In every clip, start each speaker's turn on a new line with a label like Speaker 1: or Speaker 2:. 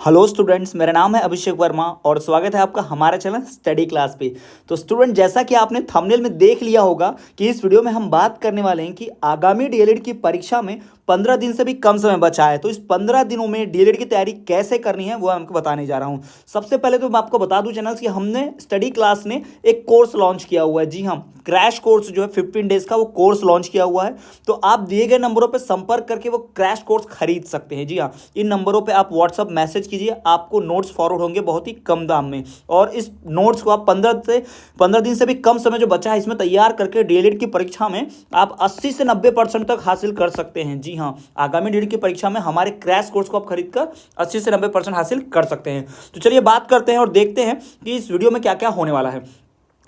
Speaker 1: Hello students, मेरा नाम है अभिषेक वर्मा और स्वागत है आपका हमारे चैनल स्टडी क्लास पे। तो स्टूडेंट, जैसा कि आपने थंबनेल में देख लिया होगा कि इस वीडियो में हम बात करने वाले हैं कि आगामी डीएलएड की परीक्षा में 15 दिन से भी कम समय बचा है। तो इस 15 दिनों में डीएलएड की तैयारी कैसे करनी है वो आपको बताने जा रहा हूँ। सबसे पहले तो मैं आपको बता दूं चैनल कि हमने स्टडी क्लास ने एक कोर्स लॉन्च किया हुआ है। जी हाँ, क्रैश कोर्स जो है 15 डेज का वो कोर्स लॉन्च किया हुआ है। तो आप दिए गए नंबरों पर संपर्क करके वो क्रैश कोर्स खरीद सकते हैं। जी हाँ, इन नंबरों पे आप व्हाट्सअप मैसेज कीजिए, आपको नोट्स फॉरवर्ड होंगे बहुत ही कम दाम में। और इस नोट्स को आप 15 दिन से भी कम समय जो बचा है इसमें तैयार करके डीएलएड की परीक्षा में आप 80 से 90% तक हासिल कर सकते हैं। जी हाँ, आगामी डीएलएड की परीक्षा में हमारे क्रैश कोर्स को आप खरीद कर 80 से 90% हासिल कर सकते हैं। तो चलिए बात करते हैं और देखते हैं कि इस वीडियो में क्या क्या होने वाला है।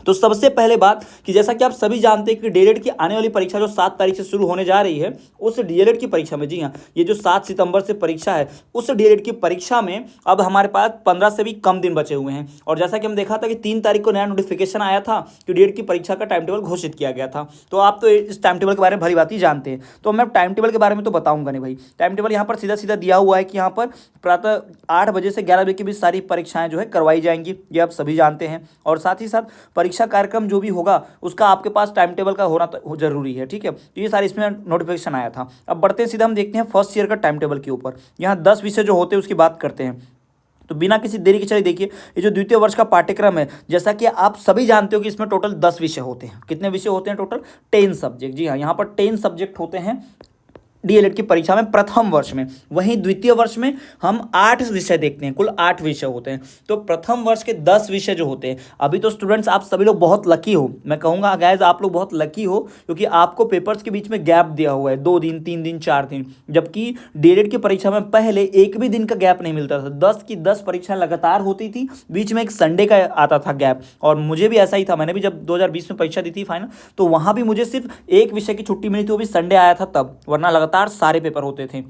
Speaker 1: तो सबसे पहले बात कि जैसा कि आप सभी जानते हैं कि डीएलएड की आने वाली परीक्षा जो 7 तारीख से शुरू होने जा रही है, उस डीएलएड की परीक्षा में, जी हाँ, ये जो 7 सितंबर से परीक्षा है, उस डीएलएड की परीक्षा में अब हमारे पास 15 से भी कम दिन बचे हुए हैं। और जैसा कि हम देखा था कि 3 तारीख को नया नोटिफिकेशन आया था कि डीएलएड की परीक्षा का टाइम टेबल घोषित किया गया था। तो आप तो इस टाइम टेबल के बारे में भली बात ही जानते हैं, तो मैं टाइम टेबल के बारे में तो बताऊंगा नहीं भाई। टाइम टेबल यहाँ पर सीधा सीधा दिया हुआ है कि यहाँ पर प्रातः 8 बजे से 11 बजे के बीच सारी परीक्षाएं जो है करवाई जाएंगी, ये आप सभी जानते हैं। और साथ ही साथ परीक्षा कार्यक्रम जो भी होगा उसका आपके पास टाइम टेबल का होना जरूरी है। ठीक है, तो ये सारे इसमें नोटिफिकेशन आया था। अब बढ़ते हैं सीधा, हम देखते हैं फर्स्ट ईयर का टाइम टेबल के ऊपर। यहाँ 10 विषय जो होते हैं उसकी बात करते हैं। तो बिना किसी देरी के चलिए देखिए, ये जो द्वितीय वर्ष का पाठ्यक्रम है, जैसा कि आप सभी जानते हो कि इसमें टोटल 10 विषय होते हैं। कितने विषय होते हैं? Total 10 subject. जी हाँ, यहाँ पर 10 सब्जेक्ट होते हैं डीएलएड की परीक्षा में प्रथम वर्ष में। वहीं द्वितीय वर्ष में हम 8 विषय देखते हैं, कुल 8 विषय होते हैं। तो प्रथम वर्ष के 10 विषय जो होते हैं, अभी तो स्टूडेंट्स आप सभी लोग बहुत लकी हो, मैं कहूँगा गाइज आप लोग बहुत लकी हो, क्योंकि आपको पेपर्स के बीच में गैप दिया हुआ है 2 दिन, 3 दिन, 4 दिन। जबकि डीएलएड की परीक्षा में पहले एक भी दिन का गैप नहीं मिलता था। 10 की 10 परीक्षाएं लगातार होती थी, बीच में एक संडे का आता था गैप। और मुझे भी ऐसा ही था, मैंने भी जब 2020 में परीक्षा दी थी फाइनल, तो वहाँ भी मुझे सिर्फ एक विषय की छुट्टी मिली थी, वो भी संडे आया था तब, वरना लगातार सारे पेपर होते थे।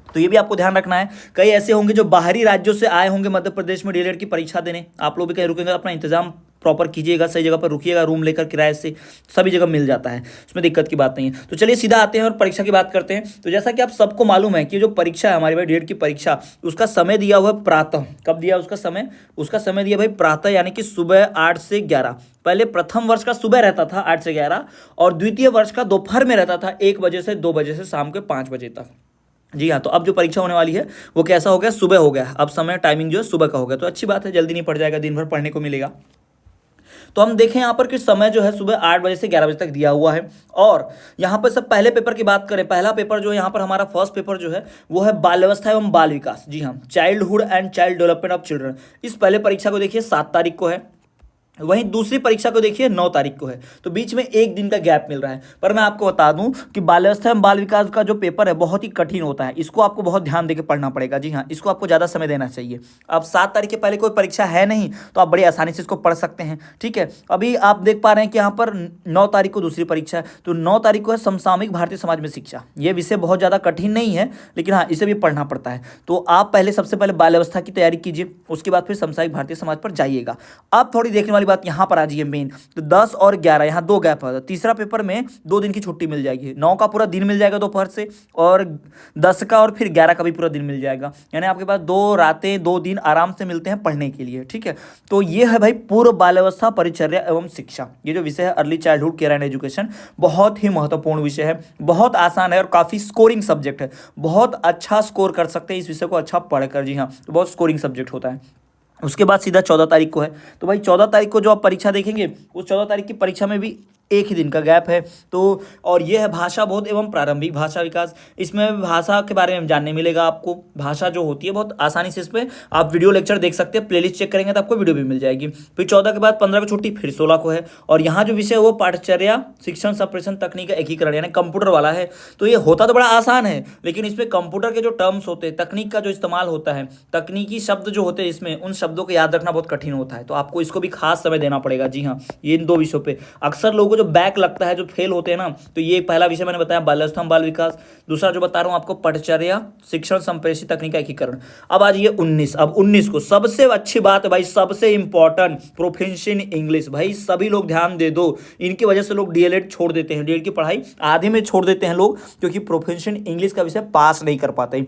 Speaker 1: तो ये भी आपको ध्यान रखना है। कई ऐसे होंगे जो बाहरी राज्यों से आए होंगे मध्य प्रदेश में डीएलएड की परीक्षा देने, आप लोग भी कहीं रुकेंगे, अपना इंतजाम प्रॉपर कीजिएगा, सही जगह पर रुकिएगा, रूम लेकर किराए से, सभी जगह मिल जाता है, उसमें दिक्कत की बात नहीं है। तो चलिए सीधा आते हैं और परीक्षा की बात करते हैं। तो जैसा कि आप सबको मालूम है कि जो परीक्षा है हमारी भाई डीएलएड की परीक्षा, उसका समय दिया हुआ है प्रातः। कब दिया उसका समय? उसका समय दिया भाई प्रातः, यानी कि सुबह 8 से 11। पहले प्रथम वर्ष का सुबह रहता था 8 से 11, और द्वितीय वर्ष का दोपहर में रहता था 1 बजे से 2 बजे से शाम के 5 बजे तक। जी हाँ, तो अब जो परीक्षा होने वाली है वो कैसा हो गया? सुबह हो गया। अब समय टाइमिंग जो है सुबह का हो गया, तो अच्छी बात है, जल्दी नहीं पड़ जाएगा, दिन भर पढ़ने को मिलेगा। तो हम देखें यहाँ पर कि समय जो है सुबह 8 बजे से 11 बजे तक दिया हुआ है। और यहाँ पर सब पहले पेपर की बात करें, पहला पेपर जो है यहाँ पर हमारा फर्स्ट पेपर जो है वो है बाल अवस्था एवं बाल विकास। जी हाँ, childhood and child development of children. इस पहले परीक्षा को देखिए 7 तारीख को है, वहीं दूसरी परीक्षा को देखिए 9 तारीख को है। तो बीच में एक दिन का गैप मिल रहा है। पर मैं आपको बता दूं कि बाल अवस्था एवं बाल विकास का जो पेपर है बहुत ही कठिन होता है, इसको आपको बहुत ध्यान देकर पढ़ना पड़ेगा। जी हाँ, इसको आपको ज़्यादा समय देना चाहिए। अब 7 तारीख के पहले कोई परीक्षा है नहीं, तो आप बड़ी आसानी से इसको पढ़ सकते हैं। ठीक है, अभी आप देख पा रहे हैं कि यहाँ पर 9 तारीख को दूसरी परीक्षा है। तो 9 तारीख को है समसामयिक भारतीय समाज में शिक्षा। ये विषय बहुत ज़्यादा कठिन नहीं है, लेकिन हाँ, इसे भी पढ़ना पड़ता है। तो आप पहले सबसे पहले बाल अवस्था की तैयारी कीजिए, उसके बाद फिर समसामयिक भारतीय समाज पर जाइएगा। अब थोड़ी देखने वाली बात यहाँ पर आ जाइए मेन। तो 10 और 11 यहाँ 2 गैप है। तीसरा पेपर में 2 दिन की छुट्टी मिल जाएगी, 9 का पूरा दिन मिल जाएगा दोपहर से, और 10 का और फिर 11 का भी पूरा दिन मिल जाएगा। यानी आपके पास 2 रातें 2 दिन आराम से मिलते हैं पढ़ने के लिए। ठीक है, तो ये है भाई पूर्व बाल्यावस्था परिचर्या एवं शिक्षा। ये जो विषय है early childhood care and education, बहुत ही महत्वपूर्ण विषय है, बहुत आसान है और काफी स्कोरिंग सब्जेक्ट है। बहुत अच्छा स्कोर कर सकते हैं इस विषय को अच्छा पढ़कर। जी हाँ, तो बहुत स्कोरिंग सब्जेक्ट होता है। उसके बाद सीधा 14 तारीख को है। तो भाई 14 तारीख को जो आप परीक्षा देखेंगे, उस 14 तारीख की परीक्षा में भी एक ही दिन का गैप है। तो और ये है भाषा बोध एवं प्रारंभिक भाषा विकास। इसमें भाषा के बारे में जानने मिलेगा आपको। भाषा जो होती है बहुत आसानी से, इस पर आप वीडियो लेक्चर देख सकते हैं, प्लेलिस्ट चेक करेंगे तो आपको वीडियो भी मिल जाएगी। फिर 14 के बाद 15 की छुट्टी, फिर 16 को है। और यहाँ जो विषय है वो पाठचर्या शिक्षण संप्रेषण तकनीक का एकीकरण, यानी कंप्यूटर वाला है। तो ये होता तो बड़ा आसान है, लेकिन इसमें कंप्यूटर के जो टर्म्स होते हैं, तकनीक का जो इस्तेमाल होता है, तकनीकी शब्द जो होते हैं इसमें, उन शब्दों को याद रखना बहुत कठिन होता है। तो आपको इसको भी खास समय देना पड़ेगा। जी हाँ, ये इन 2 विषयों पे अक्सर लोगों को जो बैक लगता है, जो फेल होते हैं ना, तो ये पहला विषय मैंने बताया बाल्यावस्था बाल विकास, दूसरा जो बता रहा हूं आपको पठचर्या शिक्षण संप्रेषित तकनीक का एकीकरण। अब आज ये 19, अब 19 को सबसे अच्छी बात है भाई, सबसे इंपॉर्टेंट प्रोफिशिएंसी इन इंग्लिश। भाई सभी लोग ध्यान दे दो, इनकी वजह से लोग डीएलएड छोड़ देते हैं, डीएलएड की पढ़ाई आधे में छोड़ देते हैं लोग, क्योंकि प्रोफिशिएंसी इन इंग्लिश का विषय पास नहीं कर पाते।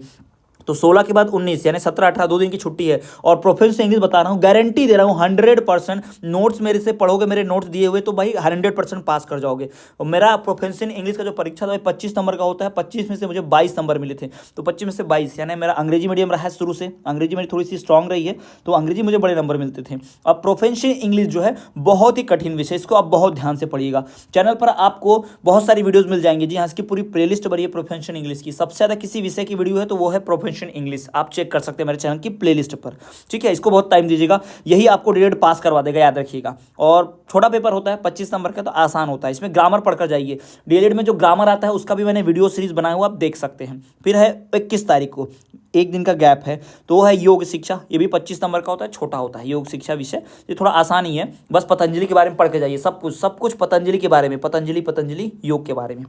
Speaker 1: तो 16 के बाद 19 यानी 17 18 2 दिन की छुट्टी है। और प्रोफेशनल इंग्लिश बता रहा हूँ, गारंटी दे रहा हूँ 100%। नोट्स मेरे से पढ़ोगे, मेरे नोट्स दिए हुए, तो भाई 100% पास कर जाओगे। और मेरा प्रोफेशनल इंग्लिश का जो परीक्षा था भाई 25 नंबर का होता है, 25 में से मुझे 22 नंबर मिले थे। तो 25 में से 22 यानी मेरा अंग्रेजी मीडियम रहा है शुरू से, अंग्रेजी मेरी थोड़ी सी स्ट्रांग रही है, तो अंग्रेजी मुझे बड़े नंबर मिलते थे। अब प्रोफेशनल इंग्लिश जो है बहुत ही कठिन विषय, इसको आप बहुत ध्यान से पढ़िएगा। चैनल पर आपको बहुत सारी वीडियोस मिल जाएंगी, जी हाँ, इसकी पूरी प्लेलिस्ट बनी है प्रोफेशनल इंग्लिश की। सबसे ज़्यादा किसी विषय की वीडियो है तो वो है प्रोफेशनल इंग्लिश, आप चेक कर सकते हैं मेरे चैनल की प्लेलिस्ट पर। ठीक है, इसको बहुत टाइम दीजिएगा, यही आपको डीएलएड पास करवा देगा, याद रखिएगा। और छोटा पेपर होता है 25 नंबर का, तो आसान होता है, इसमें ग्रामर पढ़कर जाइए। डीएलएड में जो ग्रामर आता है उसका भी मैंने वीडियो सीरीज बनाया हुआ, आप देख सकते हैं। फिर है 21 तारीख को, एक दिन का गैप है, तो वो है योग शिक्षा, ये भी 25 नंबर का होता है, छोटा होता है योग शिक्षा विषय, ये थोड़ा आसान ही है, बस पतंजलि के बारे में पढ़ के जाइए, सब कुछ पतंजलि के बारे में, पतंजलि योग के बारे में।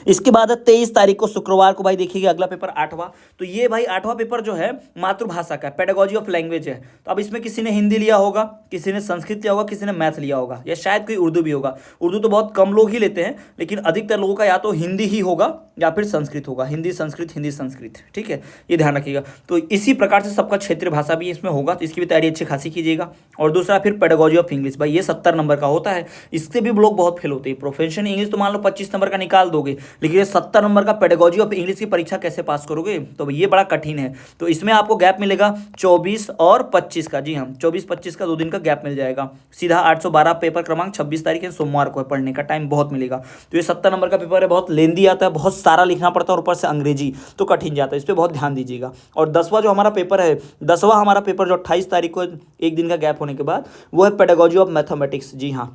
Speaker 1: इसके बाद 23 तारीख को शुक्रवार को भाई देखिएगा अगला पेपर 8वां। तो ये भाई 8वां पेपर जो है मातृभाषा का, पेडागोजी ऑफ लैंग्वेज है। तो अब इसमें किसी ने हिंदी लिया होगा, किसी ने संस्कृत लिया होगा, किसी ने मैथ लिया होगा, या शायद कोई उर्दू भी होगा। उर्दू तो बहुत कम लोग ही लेते हैं, लेकिन अधिकतर लोगों का या तो हिंदी ही होगा या फिर संस्कृत होगा, हिंदी संस्कृत। ठीक है, ये ध्यान रखिएगा। तो इसी प्रकार से सबका क्षेत्रीय भाषा भी इसमें होगा, तो इसकी भी तैयारी अच्छी खासी कीजिएगा। और दूसरा फिर पेडागोजी ऑफ इंग्लिश, भाई ये 70 नंबर का होता है, इससे भी लोग बहुत फेल होते हैं। प्रोफेशनल इंग्लिश तो मान लो 25 नंबर का निकाल दोगे, लेकिन ये 70 नंबर का पेडागोजी ऑफ इंग्लिश की परीक्षा कैसे पास करोगे, तो ये बड़ा कठिन है। तो इसमें आपको गैप मिलेगा 24 और 25 का, जी हाँ, 24-25 का 2 दिन का गैप मिल जाएगा। सीधा 812 पेपर क्रमांक 26 तारीख है, सोमवार को है, पढ़ने का टाइम बहुत मिलेगा। तो ये 70 नंबर का पेपर है, बहुत लेंदी आता है, बहुत सारा लिखना पड़ता है, और ऊपर से अंग्रेजी तो कठिन जाता है, इस पर बहुत ध्यान दीजिएगा। और 10वां जो हमारा पेपर है, 10वां हमारा पेपर जो 28 तारीख को, एक दिन का गैप होने के बाद, वो है पेडागोजी ऑफ मैथमेटिक्स। जी हाँ,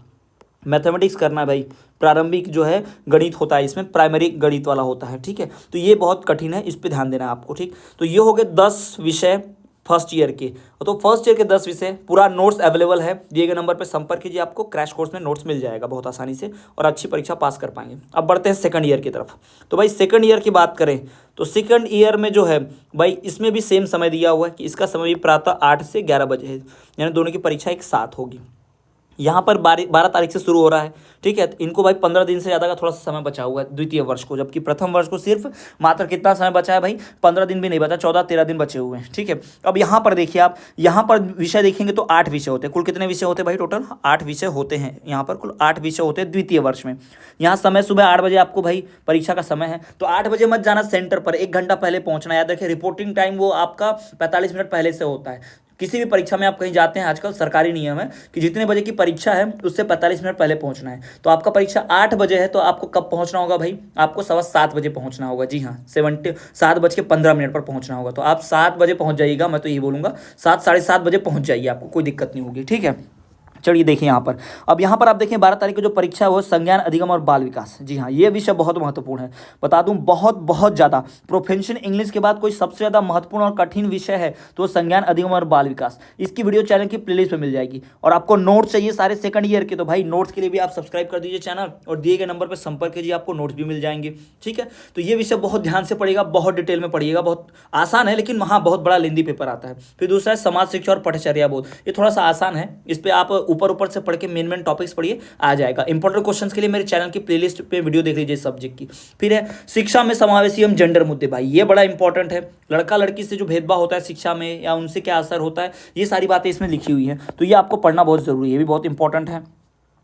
Speaker 1: मैथमेटिक्स करना है भाई, प्रारंभिक जो है गणित होता है, इसमें प्राइमरी गणित वाला होता है। ठीक है, तो ये बहुत कठिन है, इस पे ध्यान देना है आपको। ठीक, तो ये हो गए 10 विषय फर्स्ट ईयर के। तो फर्स्ट ईयर के 10 विषय, पूरा नोट्स अवेलेबल है, दिए गए नंबर पर संपर्क कीजिए, आपको क्रैश कोर्स में नोट्स मिल जाएगा बहुत आसानी से, और अच्छी परीक्षा पास कर पाएंगे। अब बढ़ते हैं सेकंड ईयर की तरफ। तो भाई सेकंड ईयर की बात करें तो सेकंड ईयर में जो है भाई, इसमें भी सेम समय दिया हुआ है कि इसका समय भी प्रातः 8 से 11 बजे है, यानी दोनों की परीक्षा एक साथ होगी। यहाँ पर 12 तारीख से शुरू हो रहा है। ठीक है, तो इनको भाई 15 दिन से ज़्यादा का थोड़ा सा समय बचा हुआ है द्वितीय वर्ष को, जबकि प्रथम वर्ष को सिर्फ मात्र कितना समय बचा है भाई, 15 दिन भी नहीं बचा, 14-13 दिन बचे हुए हैं। ठीक है, अब यहाँ पर देखिए आप, यहाँ पर विषय देखेंगे तो 8 विषय होते हैं। कुल कितने विषय होते हैं भाई, टोटल 8 विषय होते हैं। यहाँ पर कुल 8 विषय होते हैं द्वितीय वर्ष में। यहाँ समय सुबह 8 बजे आपको भाई परीक्षा का समय है, तो 8 बजे मत जाना सेंटर पर, 1 घंटा पहले पहुँचना। याद रखिए, रिपोर्टिंग टाइम वो आपका 45 मिनट पहले से होता है। किसी भी परीक्षा में आप कहीं जाते हैं, आजकल सरकारी नियम है कि जितने बजे की परीक्षा है उससे 45 मिनट पहले पहुंचना है। तो आपका परीक्षा 8 बजे है, तो आपको कब पहुंचना होगा भाई, आपको 7:15 बजे पहुंचना होगा। जी हाँ, 7:15 पर पहुंचना होगा। तो आप 7 बजे पहुंच जाइएगा, मैं तो यही बोलूँगा 7 साढ़े 7 बजे पहुंच जाइए, आपको कोई दिक्कत नहीं होगी। ठीक है, चलिए देखिए यहाँ पर, अब यहाँ पर आप देखें 12 तारीख को जो परीक्षा है वो संज्ञान अधिगम और बाल विकास। जी हाँ, ये विषय बहुत महत्वपूर्ण है, बता दूं बहुत ज़्यादा। प्रोफेशनल इंग्लिश के बाद कोई सबसे ज़्यादा महत्वपूर्ण और कठिन विषय है तो संज्ञान अधिगम और बाल विकास। इसकी वीडियो चैनल की प्लेलिस्ट में मिल जाएगी। और आपको नोट्स चाहिए सारे सेकंड ईयर के, तो भाई नोट्स के लिए भी आप सब्सक्राइब कर दीजिए चैनल, और दिए गए नंबर पर संपर्क कीजिए, आपको नोट्स भी मिल जाएंगे। ठीक है, तो ये विषय बहुत ध्यान से पढ़िएगा, बहुत डिटेल में पढ़िएगा, बहुत आसान है, लेकिन वहाँ बहुत बड़ा लेंदी पेपर आता है। फिर दूसरा है समाज शिक्षा और पठचर्या बोध, ये थोड़ा सा आसान है, इस पर आप ऊपर से पढ़ के मेन टॉपिक्स पढ़िए, आ जाएगा। इंपॉर्टेंट क्वेश्चंस के लिए मेरे चैनल की प्लेलिस्ट पे वीडियो देख लीजिए सब्जेक्ट की। फिर है शिक्षा में समावेशी एवं जेंडर मुद्दे, भाई ये बड़ा इंपॉर्टेंट है। लड़का लड़की से जो भेदभाव होता है शिक्षा में, या उनसे क्या असर होता है, ये सारी बातें इसमें लिखी हुई हैं, तो ये आपको पढ़ना बहुत जरूरी है, ये भी बहुत इंपॉर्टेंट है।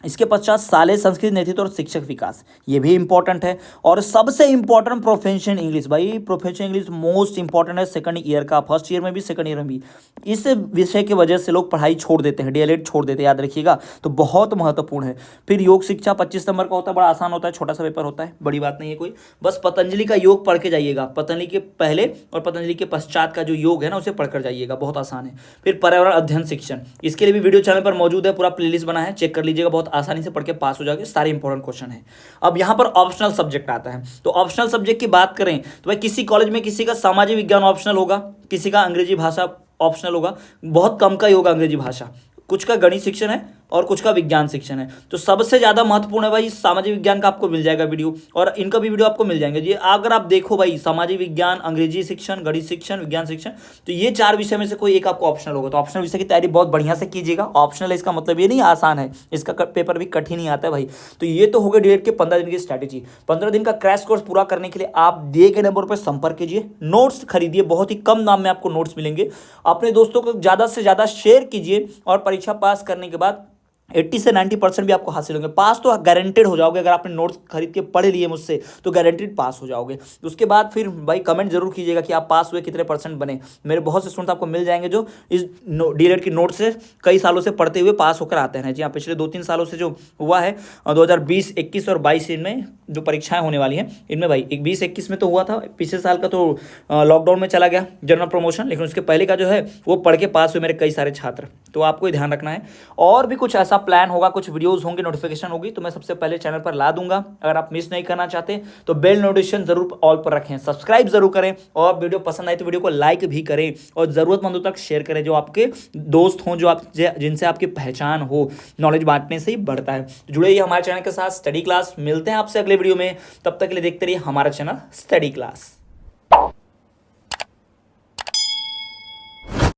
Speaker 1: इसके पश्चात शालेय संस्कृत नेतृत्व और शिक्षक विकास, ये भी इंपॉर्टेंट है। और सबसे इंपॉर्टेंट प्रोफेशनल इंग्लिश, भाई प्रोफेशनल इंग्लिश मोस्ट इंपॉर्टेंट है सेकंड ईयर का, फर्स्ट ईयर में भी सेकंड ईयर में भी। इस विषय की वजह से लोग पढ़ाई छोड़ देते हैं, डीएलएड छोड़ देते हैं, याद रखिएगा, तो बहुत महत्वपूर्ण है। फिर योग शिक्षा 25 नंबर का होता है, बड़ा आसान होता है, छोटा सा पेपर होता है, बड़ी बात नहीं है कोई, बस पतंजलि का योग पढ़ के जाइएगा। पतंजलि के पहले और पतंजलि के पश्चात का जो योग है ना, उसे पढ़कर जाइएगा, बहुत आसान है। फिर पर्यावरण अध्ययन शिक्षण, इसके लिए भी वीडियो चैनल पर मौजूद है, पूरा प्लेलिस्ट बना है, चेक कर लीजिएगा, बहुत आसानी से पढ़ के पास हो जाएंगे, सारे इंपॉर्टेंट क्वेश्चन है। अब यहाँ पर ऑप्शनल सब्जेक्ट आता है, तो ऑप्शनल सब्जेक्ट की बात करें तो भाई किसी कॉलेज में किसी का सामाजिक विज्ञान ऑप्शनल होगा, किसी का अंग्रेजी भाषा ऑप्शनल होगा, बहुत कम का ही होगा अंग्रेजी भाषा, कुछ का गणित शिक्षण है और कुछ का विज्ञान शिक्षण है। तो सबसे ज़्यादा महत्वपूर्ण है भाई सामाजिक विज्ञान का, आपको मिल जाएगा वीडियो, और इनका भी वीडियो आपको मिल जाएंगे। ये अगर आप देखो भाई, सामाजिक विज्ञान, अंग्रेजी शिक्षण, गणित शिक्षण, विज्ञान शिक्षण, तो ये 4 विषय में से कोई एक आपको ऑप्शनल होगा। तो ऑप्शनल विषय की तैयारी बहुत बढ़िया से कीजिएगा। ऑप्शनल है इसका मतलब ये नहीं आसान है, इसका पेपर भी कठिन ही आता है भाई। तो ये तो हो गए डीएलएड के 15 दिन की स्ट्रैटेजी। 15 दिन का क्रैश कोर्स पूरा करने के लिए आप दिए गए नंबर पर संपर्क कीजिए, नोट्स खरीदिए, बहुत ही कम दाम में आपको नोट्स मिलेंगे। अपने दोस्तों को ज़्यादा से ज़्यादा शेयर कीजिए, और परीक्षा पास करने के बाद 80 से 90% भी आपको हासिल होंगे। पास तो गारंटेड हो जाओगे, अगर आपने नोट्स खरीद के पढ़ लिए मुझसे तो गारंटेड पास हो जाओगे। उसके बाद फिर भाई कमेंट जरूर कीजिएगा कि आप पास हुए, कितने परसेंट बने। मेरे बहुत से स्टूडेंट आपको मिल जाएंगे जो इस डीएलएड की नोट से कई सालों से पढ़ते हुए पास होकर आते हैं। जी हाँ, पिछले 2-3 सालों से जो हुआ है 2020, 21 और 22 इनमें जो परीक्षाएं होने वाली हैं, इनमें भाई 20-21 में तो हुआ था, पिछले साल का तो लॉकडाउन में चला गया जनरल प्रमोशन, लेकिन उसके पहले का जो है वो पढ़ के पास हुए मेरे कई सारे छात्र। तो आपको ही ध्यान रखना है। और भी कुछ ऐसा प्लान होगा, कुछ वीडियोस होंगे, नोटिफिकेशन होगी, तो मैं सबसे पहले चैनल पर ला दूंगा। अगर आप मिस नहीं करना चाहते तो बेल नोटिफिकेशन जरूर ऑल पर रखें, सब्सक्राइब जरूर करें, और वीडियो पसंद आए तो वीडियो को लाइक भी करें, और जरूरतमंदों तक शेयर करें, जो आपके दोस्त हों, जो आप जिनसे आपकी पहचान हो। नॉलेज बांटने से ही बढ़ता है। जुड़े ही हमारे चैनल के साथ। स्टडी क्लास, मिलते हैं आपसे अगले वीडियो में। तब तक के लिए देखते रहिए हमारा चैनल स्टडी क्लास।